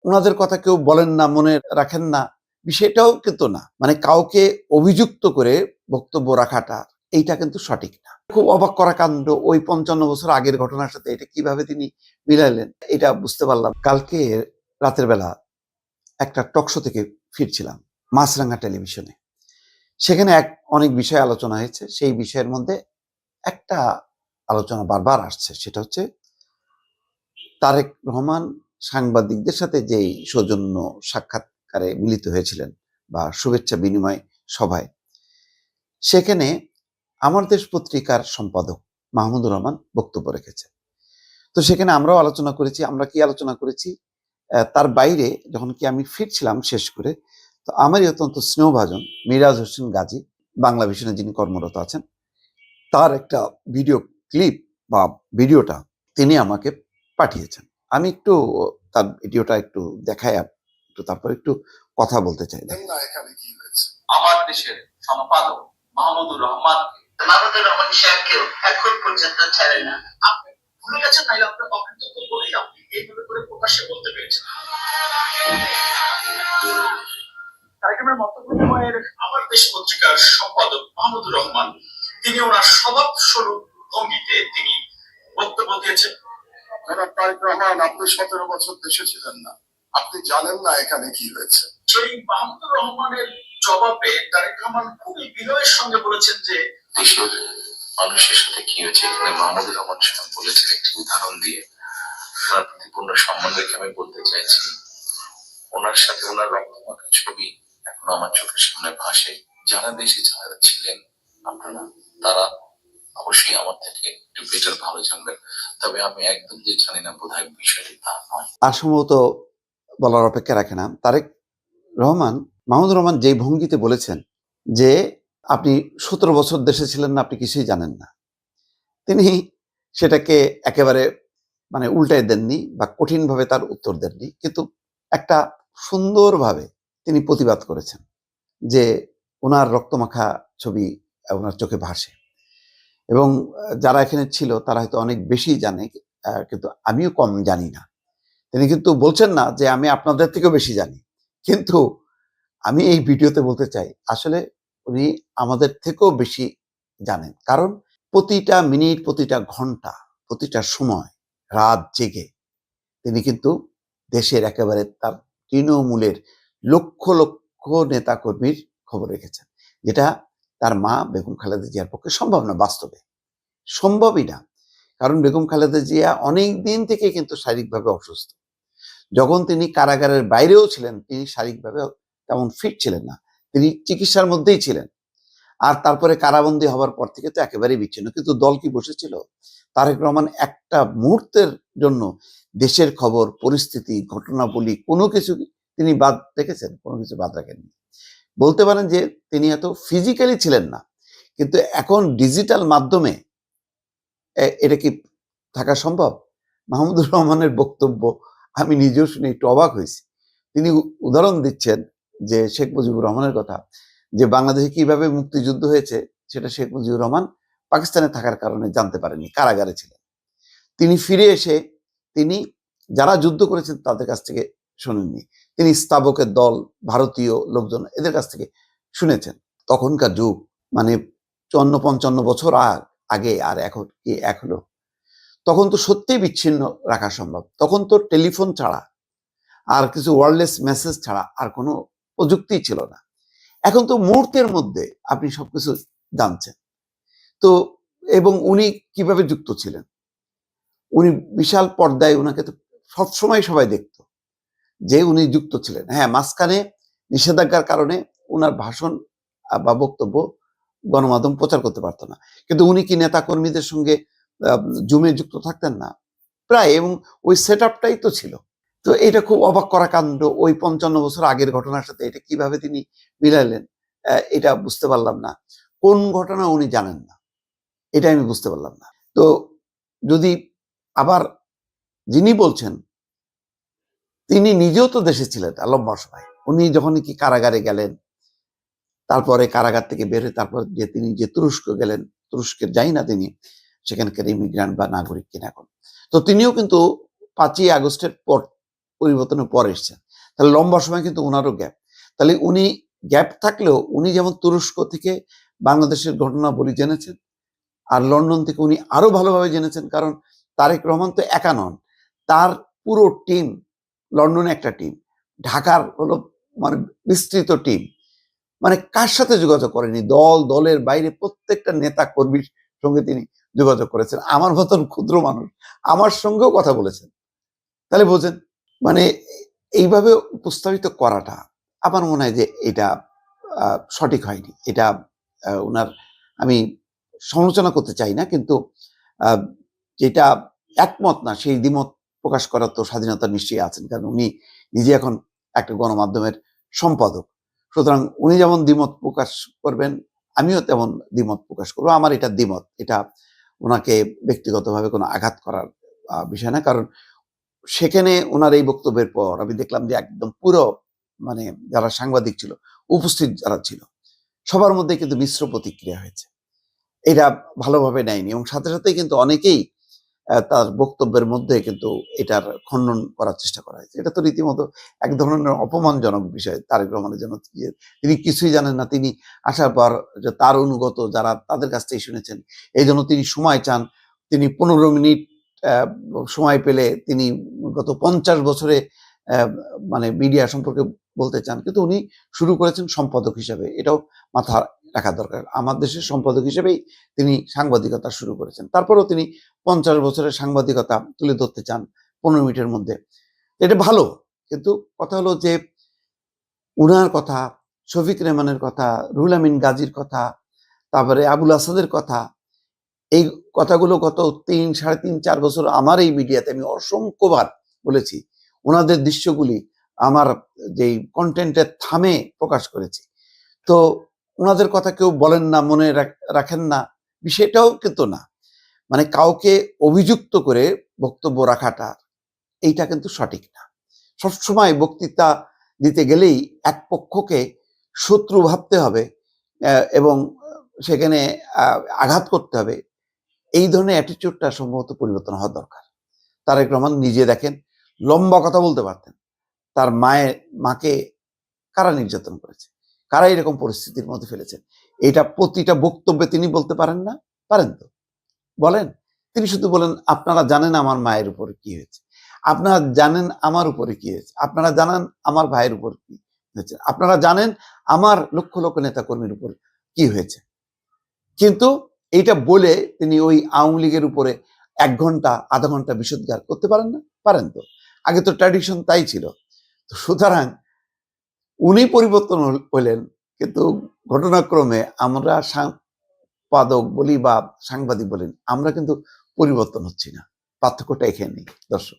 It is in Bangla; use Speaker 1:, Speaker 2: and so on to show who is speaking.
Speaker 1: ওনাদের কথা কেউ বলেন না, মনে রাখেন না, বিষয়টাও কিন্তু না। মানে কাউকে অভিযুক্ত করে বক্তব্য রাখাটা এইটা কিন্তু সঠিক না। খুব অবাক করা কাণ্ড, ওই 55 বছর আগের ঘটনার সাথে এটা কিভাবে তিনি মিলাইলেন এটা বুঝতে পারলাম। কালকে রাতের বেলা একটা টকশো থেকে ফিরছিলাম মাছরাঙা টেলিভিশনে। সেখানে অনেক বিষয় আলোচনা হয়েছে। সেই বিষয়ের মধ্যে একটা আলোচনা বারবার আসছে, সেটা হচ্ছে তারেক রহমান সাংবাদিকদের সাথে যেই সৌজন্য সাক্ষাৎকারে মিলিত হয়েছিলেন বা শুভেচ্ছা বিনিময় সভায়, সেখানে আমার দেশ পত্রিকার সম্পাদক মাহমুদুর রহমান বক্তব্য রেখেছেন। তো সেখানে আমরাও আলোচনা করেছি। আমরা কি আলোচনা করেছি, তার বাইরে যখন কি আমি ফিরছিলাম শেষ করে, তো আমারই অত্যন্ত স্নেহভাজন মিরাজ হোসেন গাজী, বাংলা ভিশনে যিনি কর্মরত আছেন, তার একটা ভিডিও ক্লিপ বা ভিডিওটা তিনি আমাকে পাঠিয়েছেন। আমি একটু তার ভিডিওটা একটু দেখাই, একটু তারপর একটু কথা বলতে চাই।
Speaker 2: এখানে কি হয়েছে, আমার দেশের সম্পাদক মাহমুদুর রহমান সাহেবকেও এখন পর্যন্ত ছাড়ে না। আপনি ভুলে গেছেন, নাইলে আপনার অকৃতজ্ঞ বলেই আপনি এইভাবে করে প্রকাশ্যে বলতে পেরেছেন। কার্যক্রমের মন্তব্য বিনিময়ের আমার দেশ পত্রিকার সম্পাদক মাহমুদুর রহমান তিনি ওনার স্বভাব স্বরূপ ভঙ্গিতে তিনি বক্তব্য দিয়েছেন। তারেক রহমান, আপনি 17 বছর দেশে ছিলেন না, আপনি জানেন না এখানে কি হয়েছে। সেই মাহমুদুর রহমানের জবাবে তারেক রহমান খুবই বিনয়ের সঙ্গে বলেছেন যে দেশের মানুষের সাথে কি হয়েছে এখানে মাহমুদুর রহমান সাহেব বলেছেন একটি উদাহরণ দিয়ে। তার প্রতি পূর্ণ সম্মান রেখে আমি বলতে চাইছি, ওনার সাথে ওনার রক্তমাখা ছবি এখন আমার চোখের সামনে ভাসে। যারা দেশে যারা ছিলেন আপনারা, তারা অবশ্যই আমার থেকে একটু বেটার ভালো জানবেন, তবে আমি একদম যে জানি না বোধহয় বিষয়টি তা নয়।
Speaker 1: আর সম্ভবত বলার অপেক্ষা রাখে না। তারেক রহমান, মাহমুদুর রহমান যেই ভঙ্গিতে বলেছেন যে আপনি 17 বছর দেশে ছিলেন না, আপনি কিছুই জানেন না, তিনি সেটাকে একেবারে মানে উল্টায় দেননি বা কঠিনভাবে তার উত্তর দেননি, কিন্তু একটা সুন্দরভাবে তিনি প্রতিবাদ করেছেন যে ওনার রক্তমাখা ছবি ওনার চোখে ভাসে। এবং যারা এখানে ছিল তারা হয়তো অনেক বেশি জানে, কিন্তু আমিও কম জানি না। তিনি কিন্তু বলছেন না যে আমি আপনাদের থেকেও বেশি জানি, কিন্তু আমি এই ভিডিওতে বলতে চাই আসলে উনি আমাদের থেকেও বেশি জানেন। কারণ প্রতিটা মিনিট, প্রতিটা ঘন্টা, প্রতিটা সময় রাত জেগে তিনি কিন্তু দেশের একেবারে তার তৃণমূলের লক্ষ লক্ষ নেতাকর্মীর খবর রেখেছেন, যেটা তার মা বেগম খালেদা জিয়ার পক্ষে সম্ভব না, বাস্তবে সম্ভবই না। কারণ বেগম খালেদা জিয়া অনেক দিন থেকে কিন্তু শারীরিকভাবে অসুস্থ। যখন তিনি কারাগারের বাইরেও ছিলেন তিনি শারীরিকভাবে তেমন ফিট ছিলেন না, তিনি চিকিৎসার মধ্যেই ছিলেন। আর তারপরে কারাবন্দী হবার পর থেকে তো একেবারেই বিচ্ছিন্ন। কিন্তু দল কি বসেছিল? তারেক রহমান একটা মুহূর্তের জন্য দেশের খবর, পরিস্থিতি, ঘটনাবলী কোনো কিছু তিনি বাদ রেখেছেন? কোনো কিছু বাদ রাখেননি। বলতে পারেন যে তিনি এত ফিজিক্যালি ছিলেন না, কিন্তু এখন ডিজিটাল মাধ্যমে এটা কি থাকা সম্ভব? মাহমুদুর রহমানের বক্তব্য আমি নিজেও শুনে একটু অবাক হয়েছি। তিনি উদাহরণ দিচ্ছেন যে শেখ মুজিবুর রহমানের কথা, যে বাংলাদেশে কিভাবে মুক্তিযুদ্ধ হয়েছে সেটা শেখ মুজিবুর রহমান পাকিস্তানে থাকার কারণে জানতে পারেননি, কারাগারে ছিলেন। তিনি ফিরে এসে তিনি যারা যুদ্ধ করেছেন তাদের কাছ থেকে শোনেননি, তিনি স্তাবকের দল, ভারতীয় লোকজন এদের কাছ থেকে শুনেছেন। তখনকার যুগ মানে 54-55 বছর আগে আর এখন কি এক হলো? তখন তো সত্যিই বিচ্ছিন্ন রাখা সম্ভব। তখন তো টেলিফোন ছাড়া আর কিছু ওয়্যারলেস মেসেজ ছাড়া আর কোনো প্রযুক্তিই ছিল না। এখন তো মুহূর্তের মধ্যে আপনি সবকিছু জানছেন। তো এবং উনি কিভাবে যুক্ত ছিলেন? উনি বিশাল পর্দায়, উনাকে তো সবসময় সবাই দেখতো যে উনি যুক্ত ছিলেন। হ্যাঁ, মাঝখানে নিষেধাজ্ঞার কারণে উনার ভাষণ বা বক্তব্য গণমাধ্যম প্রচার করতে পারতো না, কিন্তু উনি কি নেতা কর্মীদের সঙ্গে জুমে যুক্ত থাকতেন না প্রায়? এবং ওই সেট আপটাই তো ছিল। তো এটা খুব অবাক করা কাণ্ড, ওই 55 বছর আগের ঘটনার সাথে এটা কিভাবে তিনি মিলাইলেন এটা বুঝতে পারলাম না। কোন ঘটনা উনি জানেন না এটা আমি বুঝতে পারলাম না। তো যদি আবার যিনি বলছেন তিনি নিজেও তো দেশে ছিলেন লম্বা সময়, উনি যখন কি কারাগারে গেলেন, তারপরে কারাগার থেকে বের হয়ে তারপর যে তিনি যে তুরস্ক গেলেন, তুরস্কে যাই না তিনি সেখানকার ইমিগ্রান্ট বা নাগরিক কিনা এখন, তো তিনিও কিন্তু 5ই আগস্টের পর পরিবর্তনের পর এসেছেন। তাহলে লম্বা সময় কিন্তু ওনারও গ্যাপ। তাহলে উনি গ্যাপ থাকলেও উনি যেমন তুরস্ক থেকে বাংলাদেশের ঘটনাবলী জেনেছেন, আর লন্ডন থেকে উনি আরো ভালোভাবে জেনেছেন, কারণ তারেক রহমান তো একা নন, তার পুরো টিম, লন্ডনে একটা টিম, ঢাকার হলো মানে বিস্তৃত টিম, মানে কার সাথে যোগাযোগ করেনি, দলের বাইরে প্রত্যেকটা নেতা কর্মীর সঙ্গে তিনি যোগাযোগ করেছেন। আমার মতন ক্ষুদ্র মানুষ আমার সঙ্গেও কথা বলেছেন। তাহলে বোঝেন, মানে এইভাবে উপস্থাপিত করাটা আমার মনে হয় যে এটা সঠিক হয়নি। এটা ওনার, আমি সমালোচনা করতে চাই না, কিন্তু যেটা একমত না সেই দ্বিমত প্রকাশ করার তো স্বাধীনতা নিশ্চয়ই আছেন, কারণ উনি নিজে এখন একটা গণমাধ্যমের সম্পাদক। সুতরাং উনি যেমন দ্বিমত প্রকাশ করবেন, আমিও তেমন দ্বিমত প্রকাশ করবো। আমার এটা দ্বিমত, এটা ওনাকে ব্যক্তিগতভাবে কোনো আঘাত করার বিষয় না। কারণ সেখানে ওনার এই বক্তব্যের পর আমি দেখলাম যে একদম পুরো, মানে যারা সাংবাদিক ছিল, উপস্থিত যারা ছিল, সবার মধ্যে কিন্তু মিশ্র প্রতিক্রিয়া হয়েছে। এটা ভালোভাবে নেয়নি, এবং সাথে সাথেই কিন্তু অনেকেই তার বক্তব্যের মধ্যে কিন্তু এটার খণ্ডন করার চেষ্টা করা হয়েছে। এটা তো রীতিমতো এক ধরনের অপমানজনক বিষয় তারেক রহমানের জন্য, যে তিনি কিছুই জানেন না, তিনি আসার পর যে তার অনুগত যারা তাদের কাছ থেকে শুনেছেন, এই জন্য তিনি সময় চান। তিনি 15 মিনিট সময় পেলে তিনি গত 50 বছরে মানে মিডিয়া সম্পর্কে বলতে চান, কিন্তু উনি শুরু করেছেন সম্পাদক হিসাবে, এটাও মাথা রাখা দরকার। আমার দেশের সম্পাদক হিসেবেই তিনি সাংবাদিকতা শুরু করেছেন, তারপরেও তিনি 50 বছরের সাংবাদিকতা তুলে ধরতে চান 15 মিনিটের মধ্যে। এটা ভালো, কিন্তু কথা হলো যে উনার কথা, শফিক রেহমানের কথা, রুহুল আমিন গাজীর কথা, তারপরে আবুল আসাদের কথা, এই কথাগুলো গত 3, 3.5, 4 বছর আমার এই মিডিয়াতে আমি অসংখ্যবার বলেছি। ওনাদের দৃশ্যগুলি আমার যেই কন্টেন্টের থামে প্রকাশ করেছি। তো ওনাদের কথা কেউ বলেন না, মনে রাখেন না, বিষয়টাও কিন্তু না। মানে কাউকে অভিযুক্ত করে বক্তব্য রাখাটা, এইটা কিন্তু সঠিক না। সবসময় বক্তৃতা দিতে গেলেই এক পক্ষকে শত্রু ভাবতে হবে এবং সেখানে আঘাত করতে হবে, এই ধরনের অ্যাটিটিউডটা সম্ভবত পরিবর্তন হওয়া দরকার। তারেক রহমান নিজে দেখেন, লম্বা কথা বলতে পারতেন। তার মাকে কারা নির্যাতন করেছে, কারা এরকম পরিস্থিতির মধ্যে ফেলেছেন, এটা প্রতিটা বক্তব্যে তিনি বলতে পারেন না? পারেন তো, বলেন। তিনি শুধু বলেন, আপনারা জানেন আমার মায়ের উপরে কি হয়েছে, আপনারা জানেন আমার উপরে কি হয়েছে, আপনারা জানেন আমার ভাইয়ের উপর কি হয়েছে, আপনারা জানেন আমার লক্ষ লক্ষ নেতা কর্মীর উপর কি হয়েছে। কিন্তু এইটা বলে তিনি ওই আওয়ামী লীগের উপরে 1 ঘন্টা, আধা ঘন্টা বিষোদ্গার করতে পারেন না? পারেন তো। আগে তো ট্র্যাডিশন তাই ছিল। তো সুতরাং উনি পরিবর্তন হলেন, কিন্তু ঘটনাক্রমে আমরা সম্পাদক বলি বা সাংবাদিক বলেন, আমরা কিন্তু পরিবর্তন হচ্ছি না। পার্থক্যটা এখানেই, দর্শক।